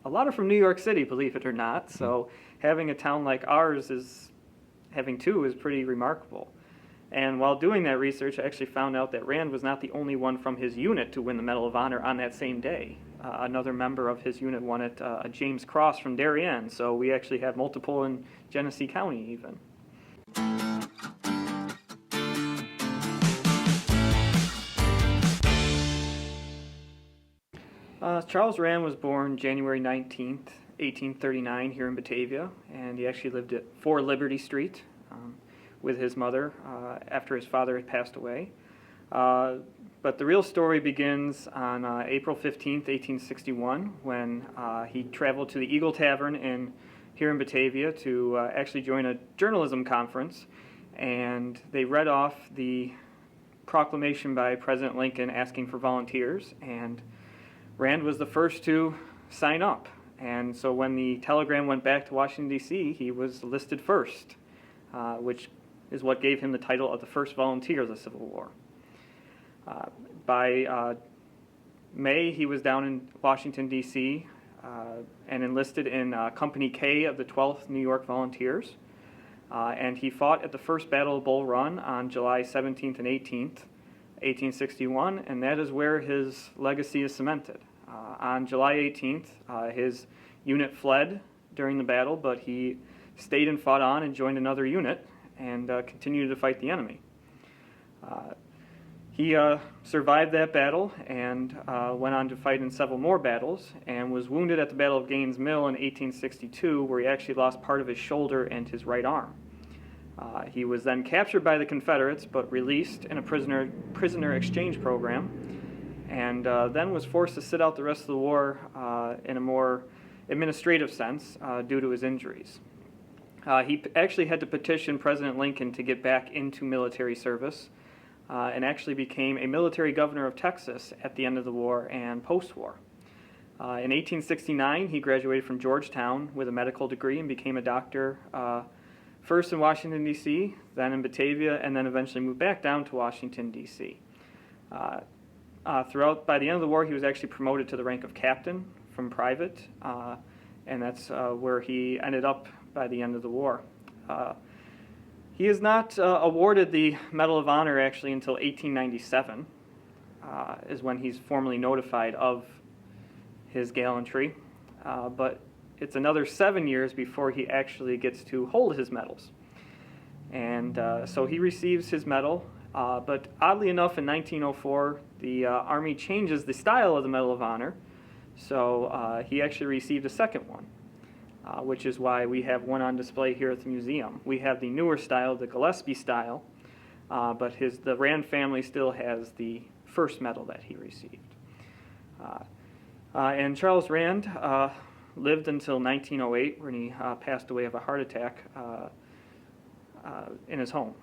a lot are from New York City, believe it or not. So having a town like ours having two is pretty remarkable. And while doing that research, I actually found out that Rand was not the only one from his unit to win the Medal of Honor on that same day. Another member of his unit won it, James Cross from Darien. So we actually have multiple in Genesee County even. Charles Rand was born January 19th, 1839 here in Batavia, and he actually lived at 4 Liberty Street with his mother after his father had passed away. But the real story begins on April 15th, 1861, when he traveled to the Eagle Tavern here in Batavia to actually join a journalism conference, and they read off the proclamation by President Lincoln asking for volunteers, and Rand was the first to sign up. And so when the telegram went back to Washington, D.C., he was listed first, which is what gave him the title of the first volunteer of the Civil War. By May, he was down in Washington, D.C., and enlisted in Company K of the 12th New York Volunteers. And he fought at the First Battle of Bull Run on July 17th and 18th, 1861, and that is where his legacy is cemented. On July 18th, his unit fled during the battle, but he stayed and fought on and joined another unit and continued to fight the enemy. He survived that battle and went on to fight in several more battles and was wounded at the Battle of Gaines' Mill in 1862, where he actually lost part of his shoulder and his right arm. He was then captured by the Confederates but released in a prisoner exchange program, and then was forced to sit out the rest of the war in a more administrative sense due to his injuries. He actually had to petition President Lincoln to get back into military service and actually became a military governor of Texas at the end of the war and post-war. In 1869, he graduated from Georgetown with a medical degree and became a doctor first in Washington, D.C., then in Batavia, and then eventually moved back down to Washington, D.C. By the end of the war, he was actually promoted to the rank of captain from private, and that's where he ended up by the end of the war. He is not awarded the Medal of Honor actually until 1897, is when he's formally notified of his gallantry, but it's another 7 years before he actually gets to hold his medals. And so he receives his medal, but oddly enough, in 1904, the Army changes the style of the Medal of Honor, so he actually received a second one, which is why we have one on display here at the museum. We have the newer style, the Gillespie style, but the Rand family still has the first medal that he received. And Charles Rand lived until 1908, when he passed away of a heart attack in his home.